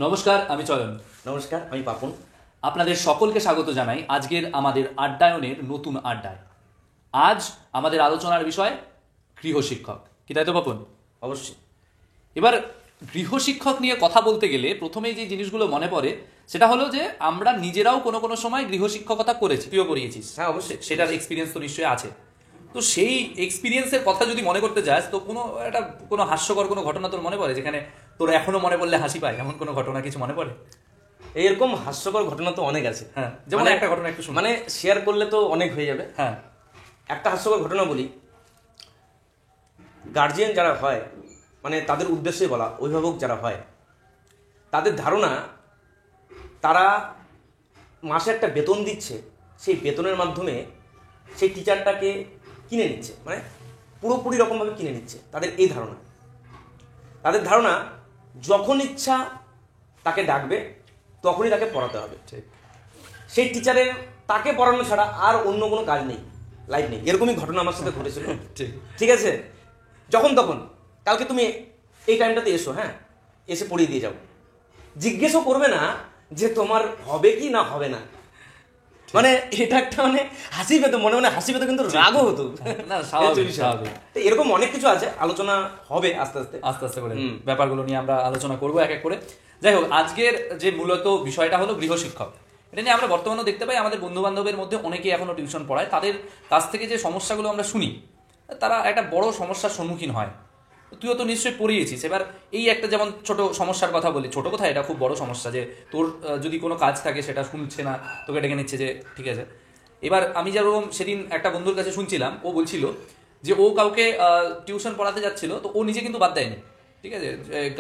নমস্কার, আমি চয়ন। নমস্কার, আমি পাপন। আপনাদের সকলকে স্বাগত জানাই আজকের আমাদের আড্ডায়নের নতুন আড্ডায়। আজ আমাদের আলোচনার বিষয় গৃহশিক্ষক, কি তাই তো পাপন? অবশ্যই। এবার গৃহশিক্ষক নিয়ে কথা বলতে গেলে প্রথমেই যে জিনিসগুলো মনে পড়ে সেটা হলো যে আমরা নিজেরাও কোনো কোনো সময় গৃহশিক্ষকতা করেছি, তুইও করিয়েছিস। হ্যাঁ, অবশ্যই। সেটার এক্সপিরিয়েন্স তো নিশ্চয়ই আছে। তো সেই এক্সপিরিয়েন্সের কথা যদি মনে করতে যাস, তো কোনো হাস্যকর কোনো ঘটনা তোর মনে পড়ে, যেখানে তোর এখনো মনে পড়লে হাসি পায়, এমন কোনো ঘটনা কিছু মনে পড়ে? এরকম হাস্যকর ঘটনা তো অনেক আছে। হ্যাঁ, যেমন একটা ঘটনা একটু শুনি। শেয়ার করলে তো অনেক হয়ে যাবে। হ্যাঁ, একটা হাস্যকর ঘটনা বলি। গার্জিয়ান যারা হয়, তাদের উদ্দেশ্যে বলা, অভিভাবক যারা হয়, তাদের ধারণা তারা মাসে একটা বেতন দিচ্ছে, সেই বেতনের মাধ্যমে সেই টিচারটাকে কিনে নিচ্ছে, পুরোপুরি রকমভাবে কিনে নিচ্ছে। তাদের ধারণা যখন ইচ্ছা তাকে ডাকবে, তখনই তাকে পড়াতে হবে। সেই টিচারের তাকে পড়ানো ছাড়া আর অন্য কোনো কাজ নেই, লাইফ নেই। এরকমই ঘটনা আমার সাথে ঘটেছিল। ঠিক আছে, যখন তখন কালকে তুমি এই টাইমটাতে এসো, হ্যাঁ, এসে পড়িয়ে দিয়ে যাও। জিজ্ঞেসও করবে না যে তোমার হবে কি না হবে না। এটা একটা হাসি পেত, মনে মনে হাসি পেত, কিন্তু রাগও হতো। এরকম অনেক কিছু আছে, আলোচনা হবে আস্তে আস্তে আস্তে আস্তে করে ব্যাপারগুলো নিয়ে আমরা আলোচনা করবো এক এক করে। যাই হোক, আজকের যে মূলত বিষয়টা হলো গৃহশিক্ষক। এটা নিয়ে আমরা বর্তমানেও দেখতে পাই আমাদের বন্ধু বান্ধবের মধ্যে অনেকেই এখনো টিউশন পড়ায়। তাদের কাছ থেকে যে সমস্যাগুলো আমরা শুনি, তারা একটা বড় সমস্যার সম্মুখীন হয়। তুইও তো নিশ্চয়ই পড়িয়েছিস। এবার এই একটা যেমন ছোট সমস্যার কথা বলি, ছোট কথা, এটা খুব বড় সমস্যা যে তোর যদি কোনো কাজ থাকে সেটা শুনছে না, তোকে ডেকে নিচ্ছে যে ঠিক আছে। এবার আমি যেরকম সেদিন একটা বন্ধুর কাছে শুনছিলাম, ও বলছিল যে ও কাউকে টিউশন পড়াতে যাচ্ছিল, তো ও নিজে কিন্তু বাদ দেয়নি। ঠিক আছে,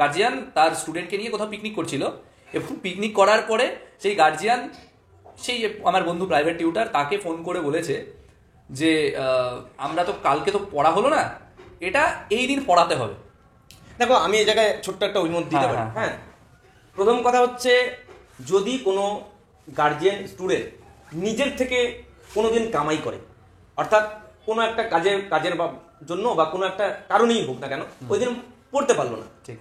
গার্জিয়ান তার স্টুডেন্টকে নিয়ে কোথাও পিকনিক করছিল, এবং পিকনিক করার পরে সেই গার্জিয়ান, সেই আমার বন্ধু প্রাইভেট টিউটার, তাকে ফোন করে বলেছে যে আমরা তো কালকে তো পড়া হলো না, এটা এই দিন পড়াতে হবে। দেখো, আমি এই জায়গায় ছোট্ট একটা অভিমত দিতে পারি। হ্যাঁ, প্রথম কথা হচ্ছে, যদি কোনো গার্জিয়ান স্টুডেন্ট নিজের থেকে কোনো দিন কামাই করে, অর্থাৎ কোনো একটা কাজের জন্য বা কোনো একটা কারণেই হোক না কেন, ওই দিন পড়তে পারলো না, ঠিক,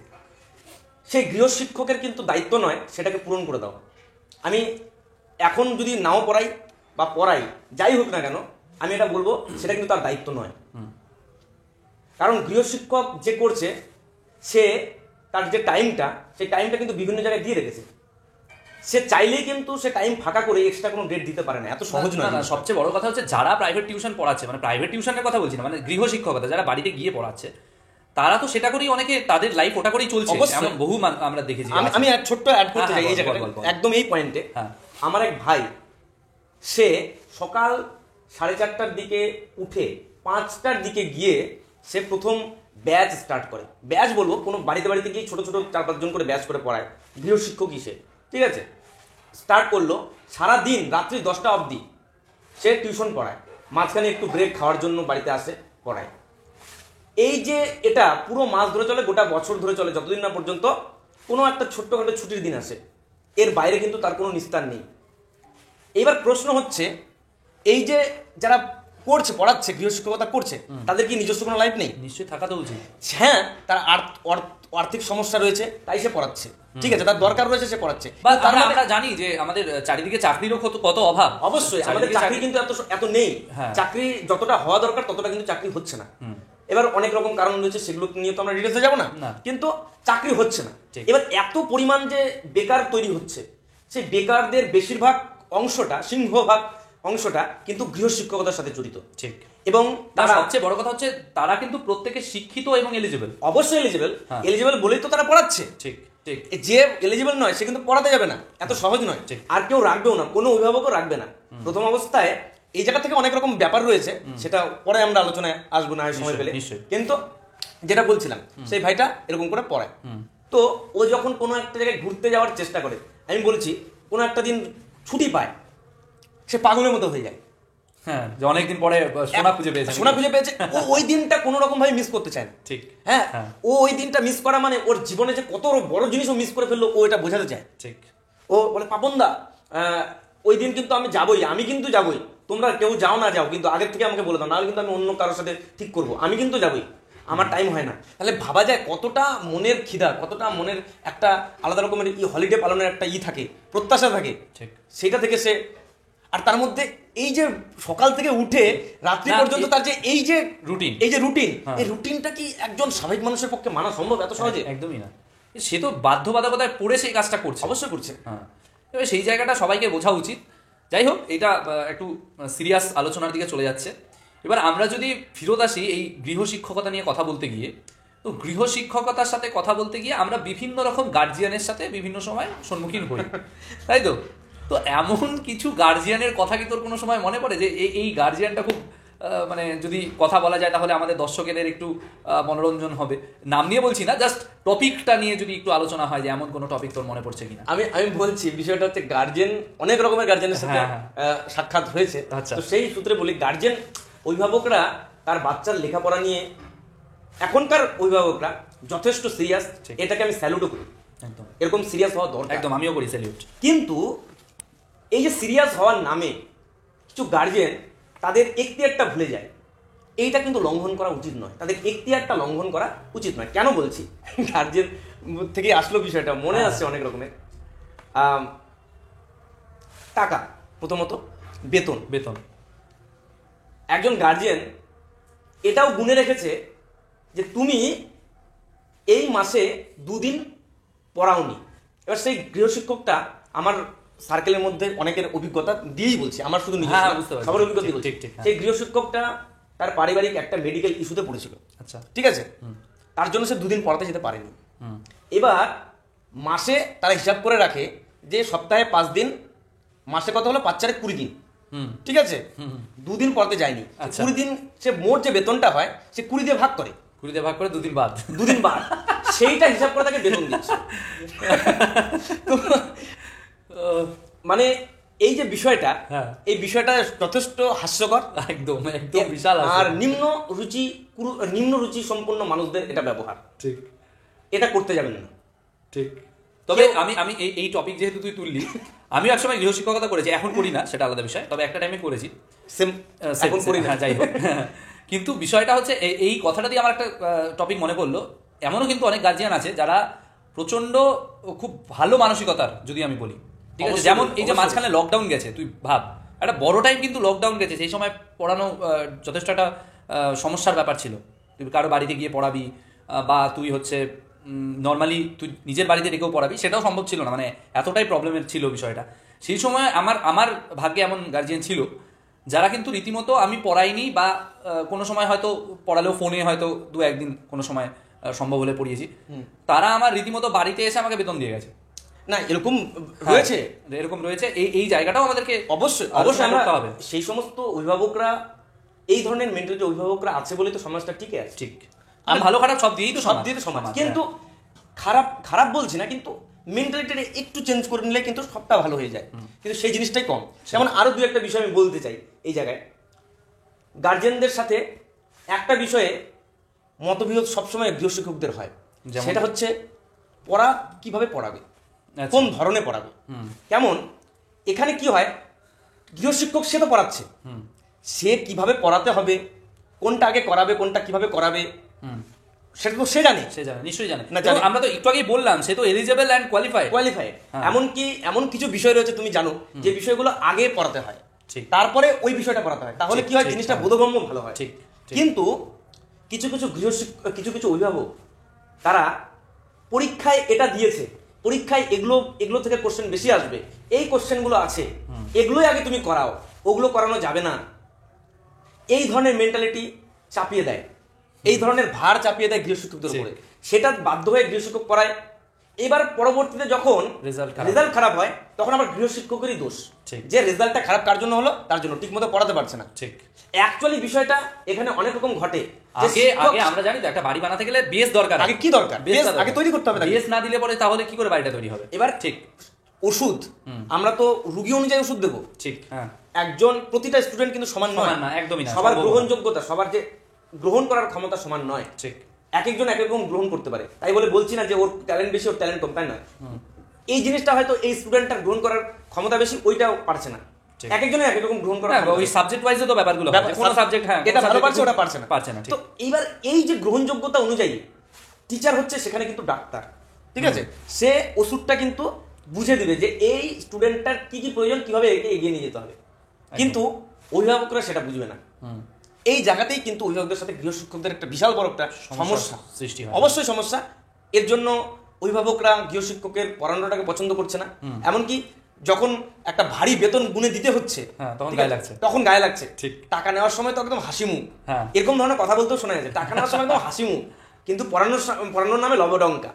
সেই গৃহশিক্ষকের কিন্তু দায়িত্ব নয় সেটাকে পূরণ করে দেওয়া। আমি এখন যদি নাও পড়াই বা পড়াই, যাই হোক না কেন, আমি এটা বলবো সেটা কিন্তু তার দায়িত্ব নয়। কারণ গৃহশিক্ষক যে করছে, সে তার যে টাইমটা, সেই টাইমটা কিন্তু বিভিন্ন জায়গায় দিয়ে রেখেছে। সে চাইলেই কিন্তু সে টাইম ফাঁকা করে এক্সট্রা কোনো ডেট দিতে পারে না, এত সহজ নয়। সবচেয়ে বড় কথা হচ্ছে, যারা প্রাইভেট টিউশন পড়াচ্ছে, প্রাইভেট টিউশনের কথা বলছি না, গৃহশিক্ষকতা যারা বাড়িতে গিয়ে পড়াচ্ছে, তারা তো সেটা করেই, অনেকে তাদের লাইফ ওটা করেই চলছে। এমন বহু আমরা দেখেছি। আমি ছোট্ট অ্যাড করতে চাই এই জায়গায়, একদম এই পয়েন্টে। আমার এক ভাই, সে সকাল 4:30টার দিকে উঠে 5টার দিকে গিয়ে সে প্রথম ব্যাচ স্টার্ট করে। ব্যাচ বলবো, কোনো বাড়িতে বাড়িতে গিয়ে ছোট ছোট 4-5 জন করে ব্যাচ করে পড়ায়, গৃহশিক্ষক সে। ঠিক আছে, স্টার্ট করলো, সারাদিন রাত্রি 10টা অবধি সে টিউশন পড়ায়, মাঝখানে একটু ব্রেক খাওয়ার জন্য বাড়িতে আসে, পড়ায়। এই যে এটা পুরো মাস ধরে চলে, গোটা বছর ধরে চলে, যতদিন না পর্যন্ত কোনো একটা ছোট্টখাটো ছুটির দিন আসে। এর বাইরে কিন্তু তার কোনো নিস্তার নেই। এইবার প্রশ্ন হচ্ছে, এই যে যারা করছে, পড়াচ্ছে, গৃহশিক্ষকতা করছে, তাদের কি নিজস্ব কোনো লাইফ নেই? নিশ্চয়ই থাকা তো উচিত। হ্যাঁ, তার আর্থিক সমস্যা রয়েছে, তাই সে পড়াচ্ছে। ঠিক আছে, তার দরকার রয়েছে, সে পড়াচ্ছে। আমরা জানি যে আমাদের চারিদিকে চাকরিরও কত অভাব। অবশ্যই আমাদের চাকরি কিন্তু এত নেই। চাকরি যতটা হওয়া দরকার ততটা কিন্তু চাকরি হচ্ছে না। এবার অনেক রকম কারণ রয়েছে, সেগুলো নিয়ে তো আমরা ডিটেলসে যাবো না, কিন্তু চাকরি হচ্ছে না। এবার এত পরিমাণ যে বেকার তৈরি হচ্ছে, সেই বেকারদের বেশিরভাগ অংশটা, সিংহভাগ অংশটা কিন্তু গৃহশিক্ষকতার সাথে জড়িত। ঠিক, এবং তার সবচেয়ে বড় কথা হচ্ছে, তারা কিন্তু প্রত্যেকে শিক্ষিত এবং এলিজিবল। অবশ্যই এলিজিবল বলেই তো তারা পড়াচ্ছে। ঠিক ঠিক, যে এলিজিবল নয় সে কিন্তু পড়াতে যাবে না, এত সহজ নয়। আর কেউ রাখবেও না, কোনো অভিভাবকও রাখবে না প্রথম অবস্থায়। এই জায়গা থেকে অনেক রকম ব্যাপার রয়েছে, সেটা পরে আমরা আলোচনায় আসবো না সময় পেলে। কিন্তু যেটা বলছিলাম, সেই ভাইটা এরকম করে পড়ায়। তো ও যখন কোনো একটা জায়গায় ঘুরতে যাওয়ার চেষ্টা করে, আমি বলছি কোনো একটা দিন ছুটি পায়, সে পাগলের মতো হয়ে যায়। হ্যাঁ, যে অনেকদিন পরে সোনা খুঁজে পেয়েছে। ও ওই দিনটা কোনো রকম ভাবে মিস করতে চায় না। ঠিক, হ্যাঁ, ও ওই দিনটা মিস করা মানে ওর জীবনে যে কত বড় জিনিস ও মিস করে ফেললো, ও এটা বোঝাতে চায়। ঠিক, ও বলে, পাপনদা, ওই দিন কিন্তু আমি যাবোই, আমি কিন্তু যাবোই, তোমরা কেউ যাও না যাও, কিন্তু আগের থেকে আমাকে বলে দাও, নাহলে কিন্তু আমি অন্য কারোর সাথে ঠিক করবো, আমি কিন্তু যাবোই। আমার টাইম হয় না, তাহলে ভাবা যায় কতটা মনের খিদা, কতটা মনের একটা আলাদা রকমের হলিডে পালনের একটা থাকে, প্রত্যাশা থাকে, সেটা থেকে সে, আর তার মধ্যে এই যে সকাল থেকে উঠে রাত্রি পর্যন্ত তার যে এই যে রুটিন, এই রুটিনটা কি একজন স্বাভাবিক মানুষের পক্ষে মানা সম্ভব এত সহজে? একদমই না। সে তো বাধ্যবাধকতায় পড়ে সেই কাজটা করছে, অবশ্যই করছে। হ্যাঁ, এবার সেই জায়গাটা সবাইকে বোঝা উচিত। যাই হোক, এটা একটু সিরিয়াস আলোচনার দিকে চলে যাচ্ছে। এবার আমরা যদি ফিরত আসি এই গৃহশিক্ষকতা নিয়ে কথা বলতে গিয়ে, তো গৃহশিক্ষকতার সাথে কথা বলতে গিয়ে আমরা বিভিন্ন রকম গার্জিয়ানের সাথে বিভিন্ন সময় সম্মুখীন হই, তাই তো? তো এমন কিছু গার্জিয়ানের কথা কি তোর কোনো সময় মনে পড়ে যে এই গার্জিয়ানটা খুব মানে যদি কথা বলা যায় তাহলে আমাদের দর্শকেদের একটু মনোরঞ্জন হবে? নাম নিয়ে বলছি না, জাস্ট টপিকটা নিয়ে যদি একটু আলোচনা হয় যে এমন কোনো টপিক তোর মনে পড়ছে কিনা। আমি বলছি, বিষয়টা হচ্ছে গার্জেন, অনেক রকমের গার্জেনের সাথে সাক্ষাৎ হয়েছে। তো সেই সূত্রে বলি, গার্জেন অভিভাবকরা তার বাচ্চার লেখাপড়া নিয়ে, এখনকার অভিভাবকরা যথেষ্ট সিরিয়াস, এটাকে আমি স্যালুটও করি। একদম এরকম সিরিয়াস হওয়া দরকার, একদম আমিও করি স্যালুট। কিন্তু এই যে সিরিয়াস হওয়ার নামে কিছু গার্জেন তাদের এখতিয়ারটা ভুলে যায়, এইটা কিন্তু লঙ্ঘন করা উচিত নয়, তাদের এখতিয়ারটা লঙ্ঘন করা উচিত নয়। কেন বলছি? গার্জেন থেকে আসলো বিষয়টা, মনে আসছে অনেক রকমের। টাকা, প্রথমত বেতন। একজন গার্জেন এটাও গুনে রেখেছে যে তুমি এই মাসে 2 দিন পড়াওনি। এবার সেই গৃহশিক্ষকটা, আমার সার্কেলের মধ্যে অনেকের অভিজ্ঞতা দিয়েই বলছি, আমার শুধু সবার অভিজ্ঞতা বলছি, সেই গৃহশিক্ষকটা তার পারিবারিক একটা মেডিকেল ইস্যুতে পড়েছিল। আচ্ছা, ঠিক আছে, তার জন্য সে 2 দিন পড়াতে যেতে পারেনি। এবার মাসে তারা হিসাব করে রাখে যে সপ্তাহে 5 দিন, মাসে কত হলো 5 4 20 দিন, ঠিক আছে, 2 দিন পড়াতে যায়নি। 20 দিন সে মোট যে বেতনটা হয় সে 20 দিয়ে ভাগ করে 2 দিন বাদ সেইটা হিসাব করে তাকে বেতন দিচ্ছে। মানে এই যে বিষয়টা, এই বিষয়টা যথেষ্ট হাস্যকর, একদম বিশাল। আর নিম্ন রুচি সম্পন্ন মানুষদের এটা ব্যবহার, ঠিক, এটা করতে যাবেন না। ঠিক। তবে আমি এই টপিক যেহেতু তুই তুললি, আমি একসময় গৃহশিক্ষকতা করেছি, এখন করি না, সেটা আলাদা বিষয়, তবে একটা টাইমে করেছি, এখন করি না, যাই হোক। কিন্তু বিষয়টা হচ্ছে এই কথাটা দিয়ে আমার একটা টপিক মনে পড়লো। এমনও কিন্তু অনেক গার্জিয়ান আছে যারা প্রচন্ড খুব ভালো মানসিকতার, যদি আমি বলি, ঠিক আছে, যেমন এই যে মাঝখানে লকডাউন গেছে, তুই ভাব, একটা বড় টাইম কিন্তু লকডাউন গেছে, সেই সময় পড়ানো যথেষ্ট একটা সমস্যার ব্যাপার ছিল। তুই কারো বাড়িতে গিয়ে পড়াবি, বা তুই হচ্ছে নর্মালি তুই নিজের বাড়িতে রেখেও পড়াবি, সেটাও সম্ভব ছিল না, মানে এতটাই প্রবলেমের ছিল বিষয়টা। সেই সময় আমার ভাগ্যে এমন গার্জিয়ান ছিল যারা কিন্তু রীতিমতো, আমি পড়াইনি বা কোনো সময় হয়তো পড়ালেও ফোনে হয়তো 2-1 দিন কোনো সময় সম্ভব হলে পড়িয়েছি, তারা আমার রীতিমতো বাড়িতে এসে আমাকে বেতন দিয়ে গেছে। না, এরকম রয়েছে। এই জায়গাটাও আমাদেরকে অবশ্যই করতে হবে। সেই সমস্ত অভিভাবকরা, এই ধরনের মেন্টালিটি অভিভাবকরা আছে বলে তো সমাজটা টিকে আছে। ঠিক, আর ভালো খারাপ সব দিয়েই তো সমাজ, কিন্তু খারাপ বলছি না, কিন্তু মেন্টালিটিটা একটু চেঞ্জ করে নিলে কিন্তু সবটা ভালো হয়ে যায়, কিন্তু সেই জিনিসটাই কম। যেমন আরো 2-1টা বিষয় আমি বলতে চাই এই জায়গায়। গার্জেনদের সাথে একটা বিষয়ে মতবিরোধ সবসময় গৃহশিক্ষকদের হয়, সেটা হচ্ছে কিভাবে পড়াবে, কোন ধরনের পড়াবে। কেমন, এখানে কি হয়, গৃহশিক্ষক সে তো পড়াচ্ছে, সে কিভাবে পড়াতে হবে, কোনটা আগে করাবে, কোনটা কিভাবে করাবে, সেটা তো সে জানে, নিশ্চয়ই জানে। আমরা তো একটু আগেই বললাম, সে তো এলিজিবল অ্যান্ড কোয়ালিফাইড। এমন কিছু বিষয় রয়েছে তুমি জানো, যে বিষয়গুলো আগে পড়াতে হয়, তারপরে ওই বিষয়টা পড়াতে হয়, তাহলে কি হয়, জিনিসটা বোধগম্য ভালো হয়। কিন্তু কিছু কিছু অভিভাবক, তারা পরীক্ষায় এটা দিয়েছে, পরীক্ষায় এগুলো থেকে কোশ্চেন বেশি আসবে, এই কোশ্চেনগুলো আছে, এগুলোই আগে তুমি করাও, ওগুলো করানো যাবে না, এই ধরনের মেন্টালিটি চাপিয়ে দেয়, এই ধরনের ভার চাপিয়ে দেয় গৃহশিক্ষকদের উপরে। সেটা বাধ্য হয়ে গৃহশিক্ষক পড়ায়। এবার পরবর্তীতে যখন রেজাল্ট খারাপ হয়, তখন আবার গৃহশিক্ষকেরই দোষ, যে রেজাল্টটা খারাপ কার জন্য হলো, তার জন্য ঠিকমতো পড়াতে পারছে না। ঠিক, অ্যাকচুয়ালি বিষয়টা এখানে অনেক রকম ঘটে। আগে আমরা জানি তো, একটা বাড়ি বানাতে গেলে বেস দরকার, আগে কি দরকার, বেস আগে তৈরি করতে হবে, বেস না দিলে পরে তাহলে কি করে বাড়িটা তৈরি হবে। এবার ঠিক ওষুধ, আমরা তো রোগী অনুযায়ী ওষুধ দেবো, ঠিক, প্রতিটা স্টুডেন্ট কিন্তু সমান নয়, একদমই না, সবার গ্রহণযোগ্যতা, সবার যে গ্রহণ করার ক্ষমতা সমান নয়। ঠিক, এক একজন এক রকম গ্রহণ করতে পারে, তাই বলে বলছি না যে ওর ট্যালেন্ট বেশি, ওর ট্যালেন্ট কম, তাই না। এই জিনিসটা হয়তো এই স্টুডেন্টটা গ্রহণ করার ক্ষমতা বেশি, ওইটাও পারছে না, এক একজনের এক এক রকম গ্রহণ করা, ওই সাবজেক্ট ওয়াইজে তো ব্যাপারগুলো হয়, কোন সাবজেক্ট এটা ভালো পারছে ওটা পারছে না। তো এইবার এই যে গ্রহণযোগ্যতা অনুযায়ী টিচার হচ্ছে সেখানে কিন্তু ডাক্তার, ঠিক আছে, সে ওষুধটা কিন্তু বুঝে দিবে যে এই স্টুডেন্টটার কি কি প্রয়োজন, কিভাবে একে এগিয়ে নিয়ে যেতে হবে, কিন্তু অভিভাবকরা সেটা বুঝবে না। এই জায়গাতেই কিন্তু অভিভাবকদের সাথে গৃহশিক্ষকদের একটা বিশাল বড় একটা সমস্যা সৃষ্টি হয়, অবশ্যই সমস্যা। এর জন্য অভিভাবকরা গৃহশিক্ষকের পড়ানোটাকে পছন্দ করছে না, এমনকি যখন একটা ভারী বেতন গুনে দিতে হচ্ছে তখন গায়ে লাগছে, টাকা নেওয়ার সময় তো একদম হাসি মুখ, এরকম ধরনের কথা বলতেও শোনা যাচ্ছে, টাকা নেওয়ার সময় একদম হাসি মুখ, কিন্তু পড়ানোর নামে লবডঙ্কা।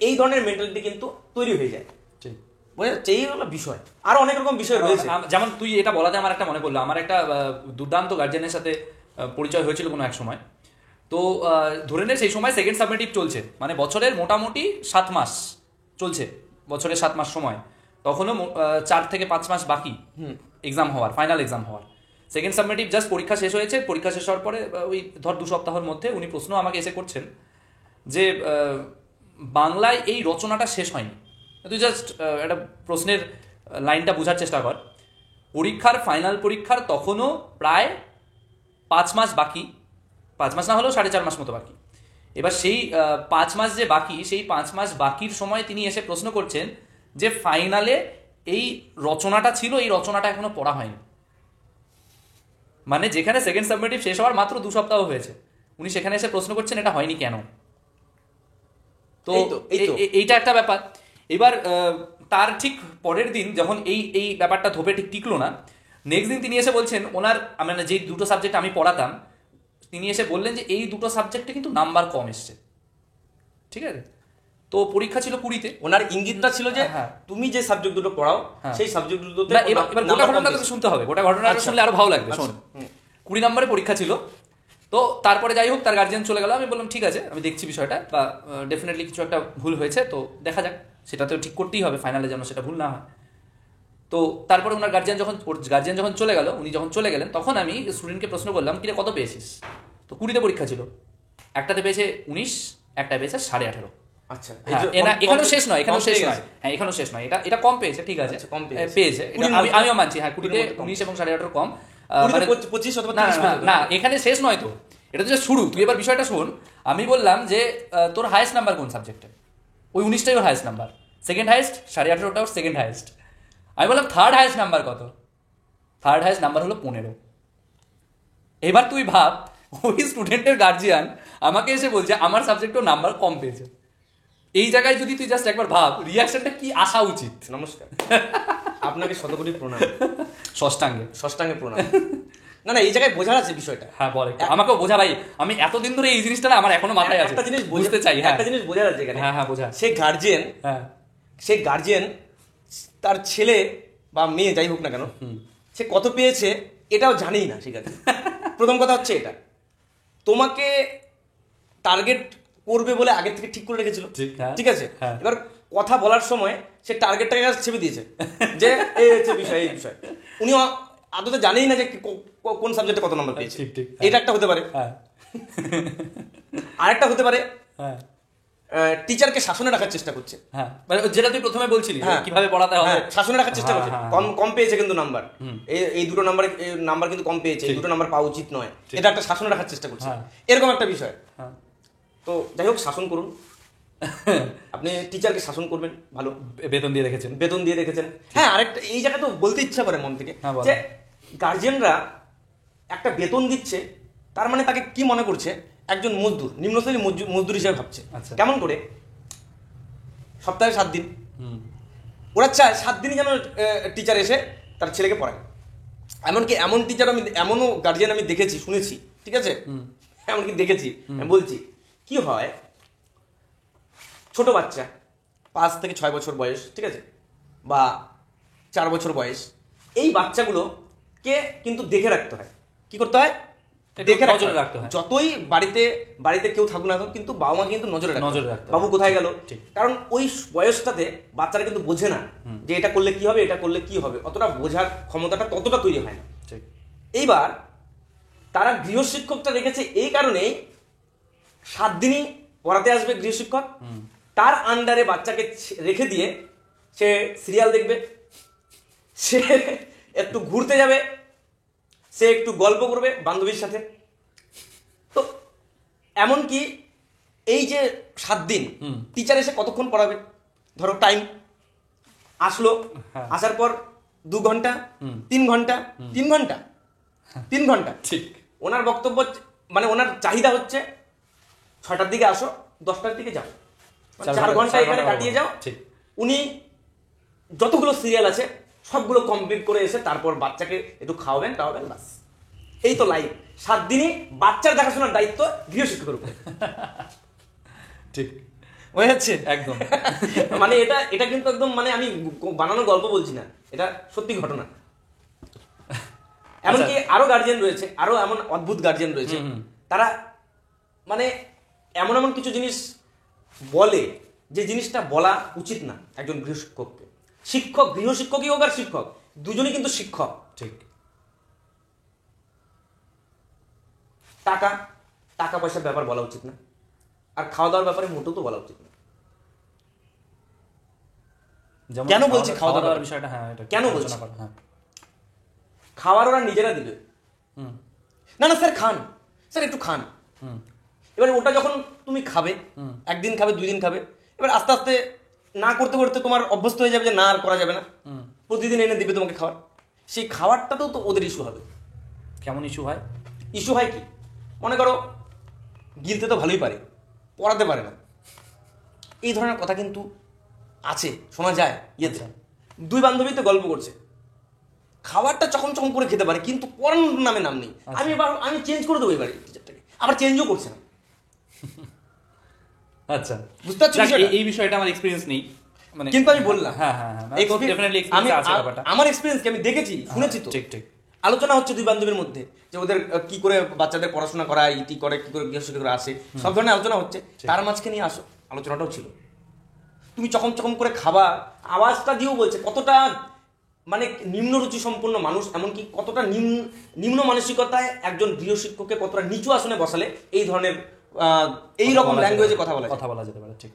এই ধরনের মেন্টালিটি কিন্তু তৈরি হয়ে যায়, বোঝা যাচ্ছে? এই হলো বিষয়, আরো অনেক রকম বিষয় রয়েছে। যেমন তুই এটা বলাতে আমার একটা মনে পড়লো, আমার একটা দুর্দান্ত গার্জিয়ানের সাথে পরিচয় হয়েছিল কোনো এক সময়। তো ধরে নে সেই সময় সেকেন্ড সাবমিটিভ চলছে, মানে বছরের মোটামুটি 7 মাস চলছে, বছরের 7 মাস সময়, তখনও 4 থেকে 5 মাস বাকি এক্সাম হওয়ার, ফাইনাল এক্সাম হওয়ার। সেকেন্ড সাবমিটিভ জাস্ট পরীক্ষা শেষ হয়েছে, পরীক্ষা শেষ হওয়ার পরে ওই ধর 2 সপ্তাহের মধ্যে উনি প্রশ্ন আমাকে এসে করছেন যে বাংলায় এই রচনাটা শেষ হয়নি। তুই জাস্ট একটা প্রশ্নের লাইনটা বোঝার চেষ্টা কর। পরীক্ষার ফাইনাল পরীক্ষার তখনও প্রায় 5 মাস বাকি, 5 মাস না হলেও 4.5 মাস মতো বাকি। এবার সেই 5 মাস যে বাকি, সেই 5 মাস বাকির সময় তিনি এসে প্রশ্ন করছেন যে ফাইনালে এই রচনাটা ছিল, এই রচনাটা এখনো পড়া হয়নি। মানে যেখানে সেকেন্ড সাবমিটিভ শেষ হওয়ার মাত্র 2 সপ্তাহ হয়েছে, উনি সেখানে এসে প্রশ্ন করছেন এটা হয়নি কেন। তো এইটা একটা ব্যাপার। এবার তার ঠিক পরের দিন যখন এই ব্যাপারটা ধোপে ঠিক টিকলো না, নেক্সট দিন তিনি এসে বলছেন ওনার, মানে যে 2টো সাবজেক্ট আমি পড়াতাম, তিনি এসে বললেন যে এই 2টো সাবজেক্টে কিন্তু নাম্বার কম এসছে, ঠিক আছে। তো পরীক্ষা ছিল 20-তে, ওনার ইঙ্গিতটা ছিল যে তুমি যে সাবজেক্ট দুটো পড়াও সেই সাবজেক্ট দুটোতে, এবার গোটা ঘটনাটা শুনতে হবে, গোটা ঘটনাটা শুনলে আরো ভালো লাগবে। শোন, 20 নম্বরে পরীক্ষা ছিল, তো তারপরে যাই হোক তার গার্জিয়ান চলে গেল। আমি বললাম ঠিক আছে, আমি দেখছি বিষয়টা, বা ডেফিনেটলি কিছু একটা ভুল হয়েছে, তো দেখা যাক, সেটা তো ঠিক করতেই হবে ফাইনালে, যেন সেটা ভুল না হয়। তো তারপরে ওনার গার্জিয়ান যখন চলে গেল, উনি যখন চলে গেলেন, তখন আমি স্টুডেন্টকে প্রশ্ন করলাম কিরে কত পেয়েছিস। তো 20-তে পরীক্ষা ছিল, একটাতে পেয়েছে 19, একটাতে পেয়েছে 18.5। আচ্ছা, এখানেও শেষ নয়, এখানেও শেষ নয়, এটা কম পেয়েছে, ঠিক আছে, পেয়েছে, আমিও মানছি। হ্যাঁ, 20-তে 19 এবং 18.5 কম, না এখানে শেষ নয়, তো এটা তো শুরু। তুই এবার বিষয়টা শোন। আমি বললাম যে তোর হায়েস্ট নাম্বার কোন সাবজেক্টে, ওই 19টাই ওর হায়েস্ট নাম্বার, সেকেন্ড হায়েস্ট 18.5টা ওর সেকেন্ড হায়েস্ট। আমি বললাম থার্ড হায়েস্ট নাম্বার কত, থার্ড হায়েস্ট নাম্বার হলো 15। এবার তুই ভাব, ওই স্টুডেন্টের গার্জিয়ান আমাকে এসে বলছে আমার সাবজেক্টেও নাম্বার কম পেয়েছে। এই জায়গায় যদি তুই জাস্ট একবার ভাব, রিয়াকশনটা কি আসা উচিত। নমস্কার, আপনাকে শতকোটি প্রণাম, ষষ্ঠাঙ্গে প্রণাম। না, এই জায়গায় বোঝার আছে বিষয়টা। হ্যাঁ বল, আমাকেও বোঝা ভাই, আমি এতদিন ধরে এই জিনিসটা আমার এখনো মাথায় আছে। একটা জিনিস বুঝতে চাই, একটা জিনিস বোঝার আছে এখানে। হ্যাঁ বোঝা। সে গার্জিয়ান তার ছেলে বা মেয়ে যাই হোক না কেন, সে কত পেয়েছে এটাও জানেই না, ঠিক আছে। প্রথম কথা হচ্ছে এটা, তোমাকে টার্গেট করবে বলে আগে থেকে ঠিক করে রেখেছিল, ঠিক আছে। এবার কথা বলার সময় সে টার্গেটটাকে ছেপে দিয়েছে যে এই হচ্ছে বিষয়, এই বিষয়। উনি আদতে জানেই না যে কোন সাবজেক্টে কত নাম্বার পেয়েছে। এটা একটা হতে পারে। আরেকটা হতে পারে টিচারকে শাসনে রাখার চেষ্টা করছে, যেটা তুই প্রথমে বলছিলি কিভাবে পড়াতে হবে, শাসনে রাখার চেষ্টা করছে। কম পেয়েছে কিন্তু নাম্বার, এই 2টো নাম্বার কিন্তু কম পেয়েছে, এই 2টো নাম্বার পাওয়া উচিত নয়, এটা একটা শাসনে রাখার চেষ্টা করছে, এরকম একটা বিষয়। তো যাই হোক, শাসন করুন, আপনি টিচারকে শাসন করবেন, ভালো বেতন দিয়ে রেখেছেন। হ্যাঁ, আরেকটা এই জায়গা তো বলতে ইচ্ছা করে মন থেকে যে গার্জিয়ানরা একটা বেতন দিচ্ছে, তার মানে তাকে কি মনে করছে, একজন মজদুর, নিম্নশ্রেণী মজদুর হিসেবে ভাবছে। কেমন করে? সপ্তাহে 7 দিন, ওরা চায় 7 দিনই যেন টিচার এসে তার ছেলেকে পড়ায়। এমনকি এমন টিচার এমনও গার্জিয়ান আমি দেখেছি, শুনেছি, ঠিক আছে, এমনকি দেখেছি, আমি বলছি কি হয়, ছোট বাচ্চা 5 থেকে 6 বছর বয়স, ঠিক আছে, বা 4 বছর বয়স, এই বাচ্চাগুলোকে কিন্তু দেখে রাখতে হয়। কি করতে হয়? দেখে রাখতে হয়। যতই বাড়িতে কেউ থাকুক না, কিন্তু বাবা মা কিন্তু নজরে রাখতে, বাবু কোথায় গেল, কারণ ওই বয়সটাতে বাচ্চারা কিন্তু বোঝে না যে এটা করলে কি হবে, এটা করলে কি হবে, অতটা বোঝার ক্ষমতাটা ততটা তৈরি হয় না। এইবার তারা গৃহশিক্ষকটা রেখেছে এই কারণেই, 7 দিনই পড়াতে আসবে গৃহশিক্ষক, তার আন্ডারে বাচ্চাকে রেখে দিয়ে সে সিরিয়াল দেখবে, সে একটু ঘুরতে যাবে, সে একটু গল্প করবে বান্ধবীর সাথে। তো এমনকি এই যে 7 দিন টিচার এসে কতক্ষণ পড়াবে, ধরো টাইম আসলো, আসার পর 2 ঘন্টা, 3 ঘন্টা, 3 ঘন্টা, 3 ঘন্টা, ঠিক ওনার বক্তব্য মানে ওনার চাহিদা হচ্ছে 6টার দিকে আসো, 10টার দিকে যাও, 4 ঘন্টা এখানে কাটিয়ে যাও। উনি যতগুলো সিরিয়াল আছে সবগুলো কমপ্লিট করে এসে তারপর বাচ্চাকে একটু খাওয়াবেন টাওয়াবেন, বাস। এই তো লাইফ। 7 দিনই বাচ্চার দেখাশোনার দায়িত্ব গৃহশিক্ষকের উপরে। ঠিক হয়ে যাচ্ছে একদম। মানে এটা কিন্তু একদম মানে আমি বানানো গল্প বলছি না, এটা সত্যি ঘটনা। এমনকি আরো গার্জিয়ান রয়েছে, আরো এমন অদ্ভুত গার্জিয়ান রয়েছে, তারা মানে এমন এমন কিছু জিনিস বলে যে জিনিসটা বলা উচিত না একজন গৃহশিক্ষককে। শিক্ষক, গৃহশিক্ষকই হোক আর শিক্ষক, দুজনই কিন্তু শিক্ষক। ঠিক। টাকা টাকা পয়সার ব্যাপার বলা উচিত না, আর খাওয়া দাওয়ার ব্যাপারে মোটেও তো বলা উচিত না। কেন বলছি খাওয়া দাওয়ার বিষয়টা? হ্যাঁ, কেন বলছি? খাওয়ার ওরা নিজেরা দিবে, না না স্যার খান, স্যার একটু খান। এবার ওটা যখন তুমি খাবে, 1 দিন খাবে, 2 দিন খাবে, এবার আস্তে আস্তে না করতে করতে তোমার অভ্যস্ত হয়ে যাবে যে না আর করা যাবে না, প্রতিদিন এনে দিবে তোমাকে খাবার। সেই খাবারটাতেও তো ওদের ইস্যু হবে। কেমন ইস্যু হয়? ইস্যু হয় কি, মনে করো গিলতে তো ভালোই পারে, পড়াতে পারে না, এই ধরনের কথা কিন্তু আছে, শোনা যায়। ইয়েতে 2 বান্ধবী তো গল্প করছে, খাবারটা চকম চকম করে খেতে পারে কিন্তু পড়ানোর নামে নাম নেই। আমি চেঞ্জ করে দেবো এবারে টিচারটাকে, আবার চেঞ্জও করছে না। আচ্ছা, বুঝতে পারছো এই বিষয়টা আমার এক্সপেরিয়েন্স নেই, মানে কিন্তু আমি বললাম হ্যাঁ হ্যাঁ হ্যাঁ, ডেফিনেটলি এক্সপেরিয়েন্স আছে ব্যাপারটা। আমার এক্সপেরিয়েন্স কি আমি দেখেছি, শুনেছি তো। ঠিক ঠিক। আলোচনা হচ্ছে 2 বান্ধবীর মধ্যে যে ওদের কি করে বাচ্চাদের পড়াশোনা করায়, ইটি করে, কি করে গৃহশিক্ষকরা আসে, সব ধরনের আলোচনা হচ্ছে। তার মাঝখানে নিয়ে আসো আলোচনাটাও ছিল, তুমি চকম চকম করে খাবা, আওয়াজটা দিয়েও বলছে। কতটা মানে নিম্ন রুচি সম্পন্ন মানুষ, এমনকি কতটা নিম্ন মানসিকতায় একজন গৃহশিক্ষককে কতটা নিচু আসনে বসালে এই ধরনের এই রকম ল্যাঙ্গুয়েজে কথা বলা যেতে পারে। ঠিক।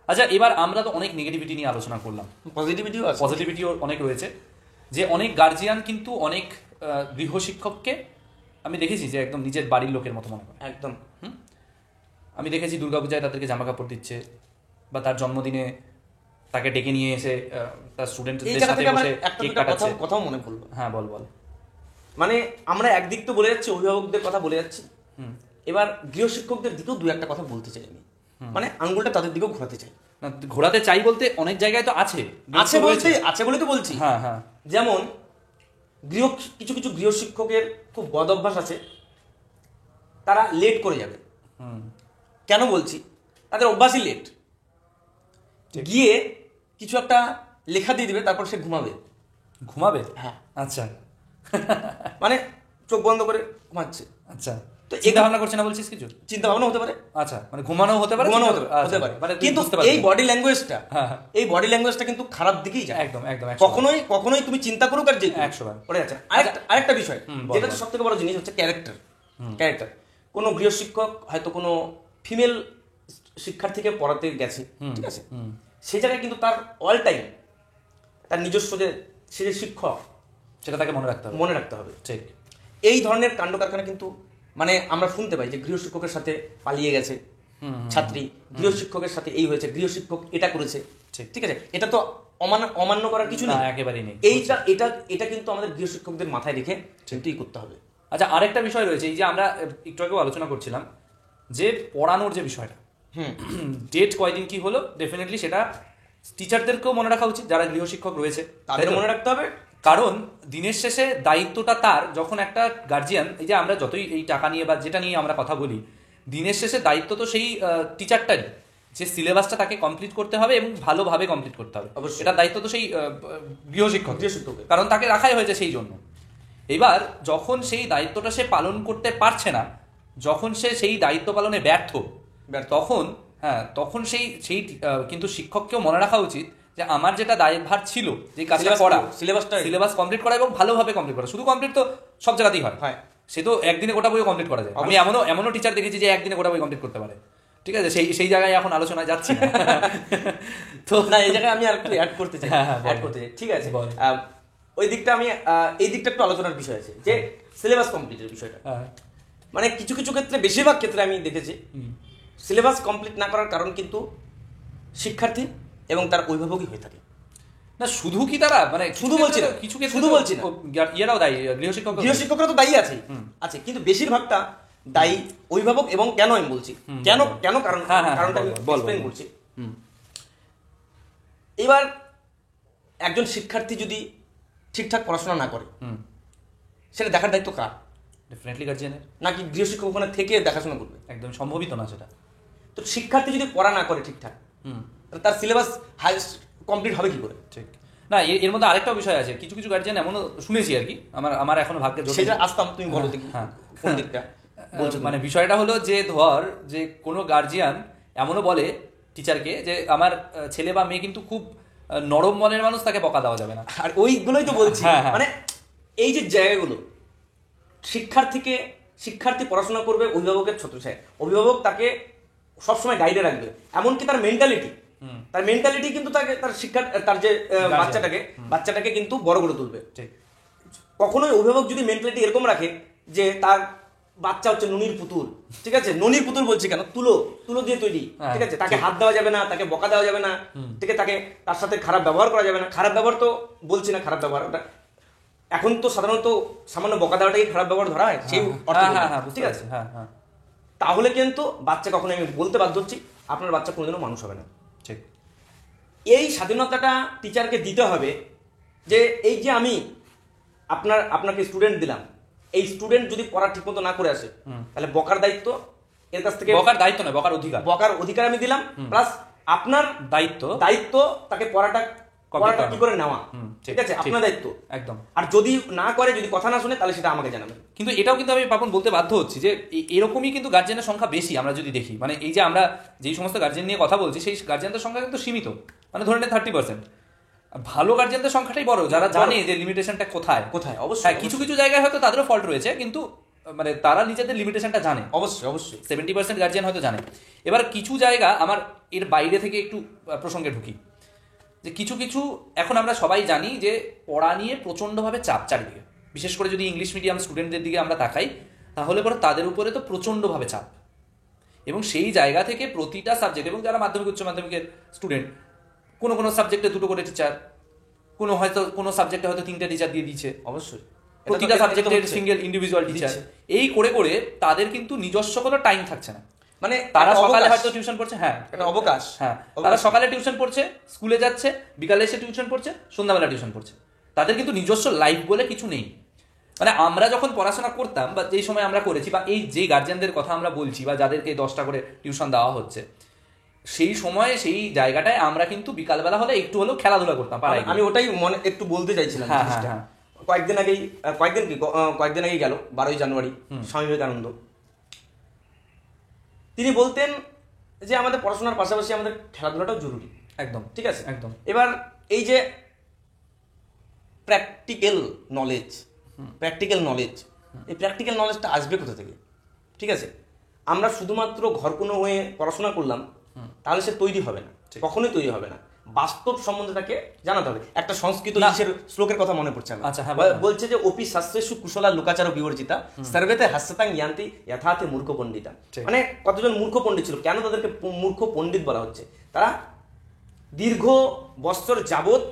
আচ্ছা, এবার আমরা তো অনেক নেগেটিভিটি নিয়ে আলোচনা করলাম, পজিটিভিটিও অনেক রয়েছে। যে অনেক গার্জিয়ান কিন্তু অনেক গৃহশিক্ষককে আমি দেখেছি যে একদম নিজের বাড়ির লোকের মতো মনে করে। একদম। আমি দেখেছি দুর্গাপূজায় তাদেরকে জামা কাপড় দিচ্ছে, বা তার জন্মদিনে তাকে ডেকে নিয়ে এসে তার স্টুডেন্টদের সাথে বসে কেক কাটাচ্ছে। কথাও মনে পড়লো। হ্যাঁ, বল বল। মানে আমরা একদিক তো বলে যাচ্ছি, অভিভাবকদের কথা বলে যাচ্ছি, এবার গৃহশিক্ষকদের দিকেও 2-1টা কথা বলতে চাই আমি। মানে আঙ্গুলটা তাদের দিকেও ঘোরাতে চাই। না, ঘোরাতে চাই বলতে অনেক জায়গায় তো আছে বলে তো বলছি। হ্যাঁ হ্যাঁ। যেমন কিছু কিছু গৃহশিক্ষকের খুব বদ অভ্যাস আছে, তারা লেট করে যাবে। কেন বলছি? তাদের অভ্যাসই লেট। গিয়ে কিছু একটা লেখা দিয়ে দিবে, তারপর সে ঘুমাবে। হ্যাঁ, আচ্ছা। মানে চোখ বন্ধ করে ঘুমাচ্ছে। আচ্ছা, তো চিন্তা ভাবনা করছে না বলছিস? কিছু চিন্তা ভাবনা হতে পারে। আচ্ছা, মানে ঘুমানো হতে পারে। কিন্তু এই বডি ল্যাঙ্গুয়েজটা কিন্তু খারাপ দিকেই যায়। একদম একদম। কখনোই তুমি চিন্তা করো আর যে 100বার পড়ে যাচ্ছে। আরেকটা বিষয় যেটা হচ্ছে সবথেকে বড় জিনিস হচ্ছে ক্যারেক্টার। কোনো গৃহশিক্ষক হয়তো কোনো ফিমেল শিক্ষার্থীকে পড়াতে গেছে, ঠিক আছে, সেই জায়গায় কিন্তু তার অল টাইম তার নিজস্ব সে যে শিক্ষক সেটা তাকে মনে রাখতে হবে। ঠিক। এই ধরনের কাণ্ড কারখানা কিন্তু মানে আমরা শুনতে পাই যে গৃহশিক্ষকের সাথে পালিয়ে গেছে ছাত্রী, গৃহশিক্ষকের সাথে এই হয়েছে, গৃহশিক্ষক এটা করেছে। ঠিক আছে, এটা তো অমান্য করার কিছু না, একেবারেই নেই। এটা কিন্তু আমাদের গৃহশিক্ষকদের মাথায় রেখে চিন্তাই করতে হবে। আচ্ছা, আরেকটা বিষয় রয়েছে, এই যে আমরা একটু আগেও আলোচনা করছিলাম যে পড়ানোর যে বিষয়টা, ডেট কয়দিন কি হলো, ডেফিনেটলি সেটা টিচারদেরকেও মনে রাখা উচিত, যারা গৃহশিক্ষক রয়েছে তাদের মনে রাখতে হবে। কারণ দিনের শেষে দায়িত্বটা তার, যখন একটা গার্জিয়ান, এই যে আমরা যতই এই টাকা নিয়ে বা যেটা নিয়ে আমরা কথা বলি, দিনের শেষে দায়িত্ব তো সেই টিচারটারই, যে সিলেবাসটা তাকে কমপ্লিট করতে হবে এবং ভালোভাবে কমপ্লিট করতে হবে। এটা দায়িত্ব তো সেই গৃহশিক্ষক, কারণ তাকে রাখাই হয়েছে সেই জন্য। এবার যখন সেই দায়িত্বটা সে পালন করতে পারছে না, যখন সে সেই দায়িত্ব পালনে ব্যর্থ, তখন সেই কিন্তু শিক্ষককেও মনে রাখা উচিত যে আমার যেটা দায়ভার ছিল, যে কাজটা করা, সিলেবাস কমপ্লিট করা এবং ভালোভাবে কমপ্লিট করা। শুধু কমপ্লিট তো সব জায়গাতেই হয়, সে তো একদিনে গোটা বই কমপ্লিট করা যায়। আমি এমনও টিচার দেখেছি যে একদিনে গোটা বই কমপ্লিট করতে পারে। ঠিক আছে, সেই জায়গায় এখন আলোচনায় যাচ্ছি তো না, এই জায়গায় আমি আর একটু অ্যাড করতে চাই। ঠিক আছে, ওই দিকটা আমি এই দিকটা একটু আলোচনার বিষয় আছে যে সিলেবাস কমপ্লিটের বিষয়টা। মানে কিছু কিছু ক্ষেত্রে, বেশিরভাগ ক্ষেত্রে আমি দেখেছি সিলেবাস কমপ্লিট না করার কারণ কিন্তু শিক্ষার্থী এবং তার অভিভাবকই হয়ে থাকে। না শুধু কি তারা, মানে শুধু বলছি না, কিছু শুধু বলছি না, ইয়েরাও দায়ী, গৃহশিক্ষকরা তো দায়ী আছে, কিন্তু বেশিরভাগটা দায়ী অভিভাবক। এবং কেন আমি বলছি, কেন কেন কারণ কারণটা আমি এক্সপ্লেইন করছি। এবার একজন শিক্ষার্থী যদি ঠিকঠাক পড়াশোনা না করে, সেটা দেখার দায়িত্ব কার? ডেফিনেটলি গার্জিয়ানের। নাকি গৃহশিক্ষক ওখানে থেকে দেখাশোনা করবে? একদম সম্ভবই তো না সেটা। তো শিক্ষার্থী যদি পড়া না করে ঠিকঠাক, তার সিলেবাস কমপ্লিট হবে কি করে? ঠিক না, এর মধ্যে আরেকটা বিষয় আছে, কিছু কিছু গার্জিয়ান এমনও শুনেছি আর কি, আমার এখনো ভাগ্যে জোটে, সেটা আসতাম, তুমি বলো দেখি। হ্যাঁ, কোন দিকটা বলছো? মানে বিষয়টা হলো যে ধর যে কোনো গার্জিয়ান এমনও বলে টিচারকে যে আমার ছেলে বা মেয়ে কিন্তু খুব নরম মনের মানুষ, তাকে বকা দেওয়া যাবে না। আর ওইগুলোই তো বলছি, মানে এই যে জায়গাগুলো, শিক্ষার্থী পড়াশোনা করবে অভিভাবকের ছত্রছায়ায়, অভিভাবক তাকে সবসময় গাইডে রাখবে, এমনকি তার মেন্টালিটি কিন্তু তাকে তার যে বাচ্চাটাকে কিন্তু বড় করে তুলবে। কখনোই অভিভাবক যদি মেন্টালিটি এরকম রাখে যে তার বাচ্চা হচ্ছে ননির পুতুল, ঠিক আছে, ননির পুতুল বলছি কেন, তুলো দিয়ে তৈরি, ঠিক আছে, তাকে হাত দেওয়া যাবে না, তাকে বকা দেওয়া যাবে না, ঠিক আছে, তার সাথে খারাপ ব্যবহার করা যাবে না। খারাপ ব্যবহার তো বলছি না, খারাপ ব্যবহার ওটা এখন তো সাধারণত সামান্য বকা দেওয়াটাই খারাপ ব্যবহার ধরা হয়, সেই ঠিক আছে। তাহলে কিন্তু বাচ্চা, কখনো আমি বলতে বাধ্য হচ্ছি, আপনার বাচ্চা কোনোদিনও মানুষ হবে না। ঠিক এই স্বাধীনতাটা টিচারকে দিতে হবে যে এই যে আমি আপনাকে স্টুডেন্ট দিলাম, এই স্টুডেন্ট যদি পড়া ঠিকমতো না করে আসে, তাহলে বকার দায়িত্ব এর কাছ থেকে, বকার দায়িত্ব নয়, বকার অধিকার আমি দিলাম, প্লাস আপনার দায়িত্ব তাকে পড়াটা কি করে নেওয়া, ঠিক আছে, আপনার দায়িত্ব একদম। আর যদি না করে, যদি কথা না শুনে, তাহলে সেটা আমাকে জানাবেন। কিন্তু এটাও কিন্তু আমি পাপন বলতে বাধ্য হচ্ছি যে এরকমই কিন্তু গার্জেনের সংখ্যা বেশি আমরা যদি দেখি, মানে এই যে আমরা যেই সমস্ত গার্জেন নিয়ে কথা বলছি, সেই গার্জেনদের সংখ্যা কিন্তু সীমিত, মানে ধরে নেন 30%। ভালো গার্জেনদের সংখ্যাটাই বড়, যারা জানে যে লিমিটেশনটা কোথায়। অবশ্যই কিছু কিছু জায়গায় হয়তো তাদেরও ফল্ট রয়েছে, কিন্তু মানে তারা নিজেদের লিমিটেশনটা জানে। অবশ্যই 70% গার্জিয়ান হয়তো জানে। এবার কিছু জায়গা, আমার এর বাইরে থেকে একটু প্রসঙ্গে ঢুকি, যে কিছু কিছু এখন আমরা সবাই জানি যে পড়া নিয়ে প্রচণ্ডভাবে চাপ চারিদিকে, বিশেষ করে যদি ইংলিশ মিডিয়াম স্টুডেন্টদের দিকে আমরা তাকাই, তাহলে পরে তাদের উপরে তো প্রচণ্ডভাবে চাপ। এবং সেই জায়গা থেকে প্রতিটা সাবজেক্ট, এবং যারা মাধ্যমিক উচ্চ মাধ্যমিকের স্টুডেন্ট, কোনো সাবজেক্টে 2টো করে টিচার, কোনো সাবজেক্টে হয়তো 3টে টিচার দিয়ে দিচ্ছে, অবশ্যই প্রতিটা সাবজেক্টের সিঙ্গেল ইন্ডিভিজুয়াল টিচার। এই করে করে তাদের কিন্তু নিজস্ব কোনো টাইম থাকছে না, মানে তারা সকালে হয়তো টিউশন পড়ছে, অবকাশ, তারা সকালে টিউশন পড়ছে, স্কুলে যাচ্ছে, বিকালে এসে টিউশন পড়ছে, সন্ধ্যাবেলা টিউশন পড়ছে, তাদের কিন্তু নিজস্ব লাইফ বলে কিছু নেই। মানে আমরা যখন পড়াশোনা করতাম, বা যেই সময় আমরা করেছি, বা এই যে গার্জিয়ানদের কথা আমরা বলছি, বা যাদেরকে 10টা করে টিউশন দেওয়া হচ্ছে, সেই সময়ে সেই জায়গাটায় আমরা কিন্তু বিকালবেলা হলে একটু হলেও খেলাধুলা করতাম। আমি ওটাই একটু বলতে চাইছিলাম। কয়েকদিন আগেই গেল 12ই জানুয়ারি স্বামী বিবেকানন্দ, তিনি বলতেন যে আমাদের পড়াশোনার পাশাপাশি আমাদের খেলাধুলাটাও জরুরি। একদম ঠিক আছে, একদম। এবার এই যে প্র্যাকটিক্যাল নলেজ, এই প্র্যাকটিক্যাল নলেজটা আসবে কোথা থেকে? ঠিক আছে, আমরা শুধুমাত্র ঘরকুনো হয়ে পড়াশোনা করলাম, তাহলে সে তৈরি হবে না, কখনোই তৈরি হবে না। বাস্তব সম্বন্ধে তাকে জানাতে হবে। একটা সংস্কৃত শ্লোকের কথা মনে পড়ছে, বলছে যে অপি শাস্ত্রেষু কুশলা লোকাচার বিবর্জিতা সর্বেতে হাস্যতাং ইয়ান্তি যথার্থে মূর্খ পণ্ডিতা। মানে কতজন মূর্খ পণ্ডিত ছিল, কেন তাদেরকে মূর্খ পণ্ডিত বলা হচ্ছে? তারা দীর্ঘ বছর যাবৎ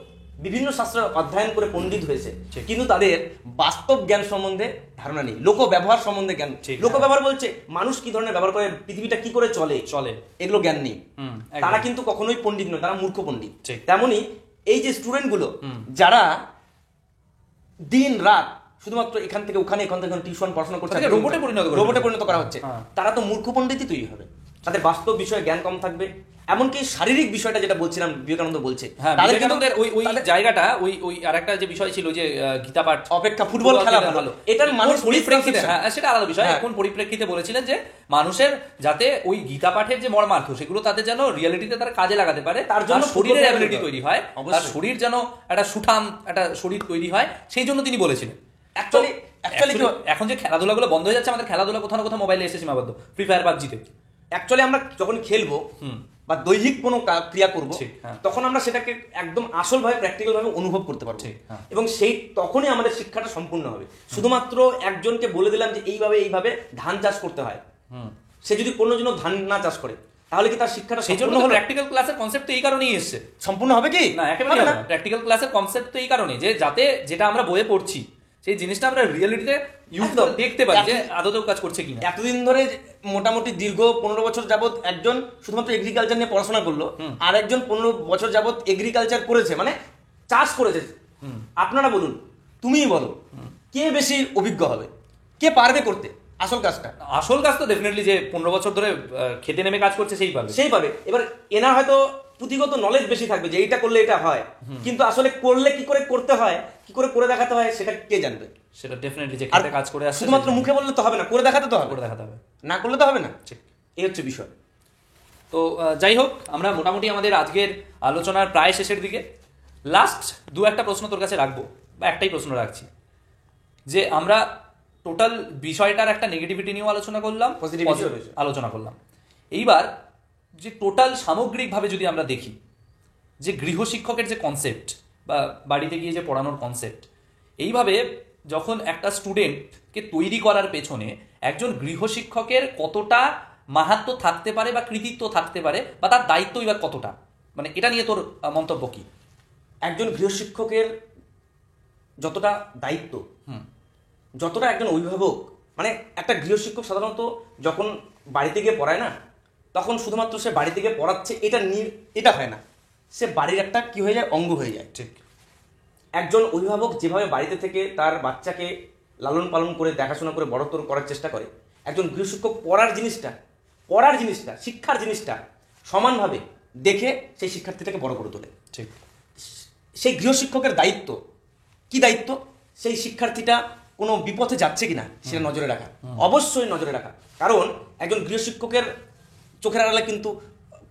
বিভিন্ন শাস্ত্র অধ্যয়ন করে পণ্ডিত হয়েছে, কিন্তু তাদের বাস্তব জ্ঞান সম্বন্ধে ধারণা নেই, লোক ব্যবহার সম্বন্ধে জ্ঞান। লোক ব্যবহার বলছে মানুষ কি ধরনের ব্যবহার করে, পৃথিবীটা কি করে চলে, এগুলো জ্ঞান নেই। তারা কিন্তু কখনোই পণ্ডিত নয়, তারা মূর্খ পণ্ডিত। তেমনি এই যে স্টুডেন্ট গুলো যারা দিন রাত শুধুমাত্র এখান থেকে ওখানে, এখান থেকে টিউশন পড়াশোনা করছে, রোবটে পরিণত করা হচ্ছে, তারা তো মূর্খ পণ্ডিতই তৈরি হবে। তাদের বাস্তব বিষয়ে জ্ঞান কম থাকবে। এমনকি শারীরিক বিষয়টা যেটা বলছিলাম, বিবেকানন্দ বলছে ওই জায়গাটা, ওই আরেকটা যে বিষয় ছিল যে গীতা পাঠ অপেক্ষা ফুটবল খেলা ভালো, এটার মানুষ পরিপ্রেক্ষিতে, সেটা আলাদা বিষয়, কোন পরিপ্রেক্ষিতে বলেছিলেন যে মানুষের যাতে ওই গীতা পাঠের যে মর্মার্থ, সেগুলো তাদের যেন রিয়েলিটিতে তারা কাজে লাগাতে পারে, তার জন্য শরীরের অ্যাবিলিটি তৈরি হয়, তার শরীর যেন একটা সুঠাম একটা শরীর তৈরি হয়, সেই জন্য তিনি বলেছিলেন। এখন যে খেলাধুলাগুলো বন্ধ হয়ে যাচ্ছে, আমাদের খেলাধুলা কোথাও না কোথাও মোবাইলে এসে সীমাবদ্ধ, ফ্রি ফায়ার, পাবজিতে। অ্যাকচুয়ালি আমরা যখন খেলবো বা দৈহিক কোনো ক্রিয়া করব, হ্যাঁ। তখন আমরা সেটাকে একদম আসলভাবে প্র্যাকটিক্যাল ভাবে অনুভব করতে পারবো, হ্যাঁ। এবং সেই তখনই আমাদের শিক্ষাটা সম্পূর্ণ হবে। শুধুমাত্র একজনকে বলে দিলাম যে এইভাবে এইভাবে ধান চাষ করতে হয়, সে যদি কোনো জন্য ধান না চাষ করে তাহলে কি তার শিক্ষাটা সেই জন্য সম্পূর্ণ হলো? প্র্যাকটিক্যাল ক্লাসের কনসেপ্ট তো এই কারণেই এসেছে। সম্পূর্ণ হবে কি না, একেবারে না। প্র্যাকটিক্যাল ক্লাসের কনসেপ্ট তো এই কারণে যে যাতে যেটা আমরা বইয়ে পড়ছি সেই জিনিসটা আমরা রিয়েলিটিতে ইউজ দেখতে পারি যে আদতেও কাজ করছে কিনা। এতদিন ধরে মোটামুটি দীর্ঘ 15 বছর যাবত একজন শুধুমাত্র এগ্রিকালচার নিয়ে পড়াশোনা করলো, আর একজন 15 বছর যাবত এগ্রিকালচার করেছে, মানে চাষ করেছে। আপনারা বলুন, তুমিই বলো, কে বেশি অভিজ্ঞ হবে, কে পারবে করতে আসল কাজটা? আসল কাজ তো ডেফিনেটলি যে 15 বছর ধরে খেতে নেমে কাজ করছে সেই পাবে। এবার এনার হয়তো পুঁথিগত নলেজ বেশি থাকবে যে এইটা করলে এটা হয়, কিন্তু আসলে করলে কি করে করতে হয়, কি করে করে দেখাতে হয়, সেটা কে জানবে? সেটা ডেফিনেটলি যে খেতে কাজ করে আসছে শুধুমাত্র মুখে বললে তো হবে না, করে দেখাতে তো হবে, করে দেখাতে হবে, না করলে তো হবে না। ঠিক, এই হচ্ছে বিষয়। তো যাই হোক, আমরা মোটামুটি আমাদের আজকের আলোচনার প্রায় শেষের দিকে। লাস্ট দু একটা প্রশ্ন তোর কাছে রাখবো, বা একটাই প্রশ্ন রাখছি, যে আমরা টোটাল বিষয়টার একটা নেগেটিভিটি নিয়েও আলোচনা করলাম, Positive আলোচনা করলাম। এইবার যে টোটাল সামগ্রিকভাবে যদি আমরা দেখি যে গৃহশিক্ষকের যে কনসেপ্ট বা বাড়িতে গিয়ে যে পড়ানোর কনসেপ্ট, এইভাবে যখন একটা স্টুডেন্টকে তৈরি করার পেছনে একজন গৃহশিক্ষকের কতটা মাহাত্ম্য থাকতে পারে বা কৃতিত্ব থাকতে পারে বা তার দায়িত্বই বা কতটা, মানে এটা নিয়ে তোর মন্তব্য কি? একজন গৃহশিক্ষকের যতটা দায়িত্ব, যতটা একজন অভিভাবক, মানে একটা গৃহশিক্ষক সাধারণত যখন বাড়িতে গিয়ে পড়ায় না, তখন শুধুমাত্র সে বাড়িতে গিয়ে পড়াচ্ছে এটা হয় না, সে বাড়ির একটা কি হয়ে যায়, অঙ্গ হয়ে যায়। ঠিক। একজন অভিভাবক যেভাবে বাড়িতে থেকে তার বাচ্চাকে লালন পালন করে দেখাশোনা করে বড়তর করার চেষ্টা করে, একজন গৃহশিক্ষক পড়ার জিনিসটা, শিক্ষার জিনিসটা সমানভাবে দেখে সেই শিক্ষার্থীটাকে বড় করে তোলে। ঠিক। সেই গৃহশিক্ষকের দায়িত্ব কি? দায়িত্ব সেই শিক্ষার্থীটা কোনো বিপথে যাচ্ছে কিনা সেটা নজরে রাখা, অবশ্যই নজরে রাখা। কারণ একজন গৃহশিক্ষকের চোখের আড়ালে কিন্তু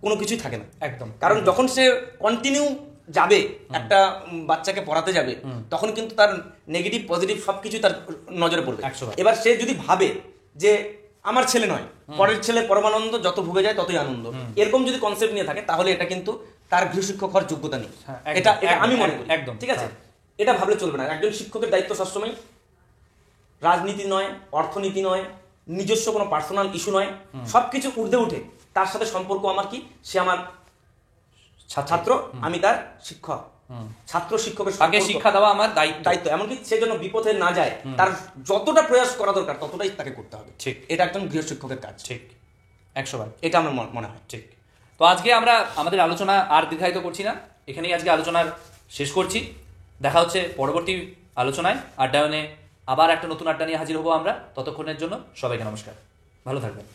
কোনো কিছুই থাকে না, একদম। কারণ যখন সে কন্টিনিউ যাবে একটা বাচ্চাকে পড়াতে যাবে, তখন কিন্তু তার নেগেটিভ পজিটিভ সবকিছু তার নজরে পড়বে। এবার সে যদি ভাবে যে আমার ছেলে নয়, পরের ছেলে পরমানন্দ, যত ভুগে যায় ততই আনন্দ, এরকম যদি কনসেপ্ট নিয়ে থাকে, তাহলে এটা কিন্তু তার গৃহশিক্ষক হওয়ার যোগ্যতা নেই। এটা আমি মনে করি। একদম ঠিক আছে, এটা ভাবলে চলবে না। একজন শিক্ষকের দায়িত্ব সবসময় রাজনীতি নয়, অর্থনীতি নয়, নিজস্ব কোনো পার্সোনাল ইস্যু নয়, সবকিছু ঊর্ধ্বে উঠে তার সাথে সম্পর্ক আমার কি, সে আমার ছাত্র, আমি তার শিক্ষক। ছাত্র শিক্ষকের তাকে শিক্ষা দেওয়া আমার দায়িত্ব, এমনকি সে যেন বিপথে না যায়, তার যতটা প্রয়াস করা দরকার ততটাই তাকে করতে হবে। ঠিক, এটা একজন গৃহশিক্ষকের কাজ। ঠিক, 100বার এটা আমার মনে হয়। ঠিক। তো আজকে আমরা আমাদের আলোচনা আর দীর্ঘায়িত করছি না, এখানেই আজকে আলোচনার শেষ করছি। দেখা হচ্ছে পরবর্তী আলোচনায়, আড্ডায়নে আবার একটা নতুন আড্ডা নিয়ে হাজির হবো আমরা। ততক্ষণের জন্য সবাইকে নমস্কার, ভালো থাকবেন।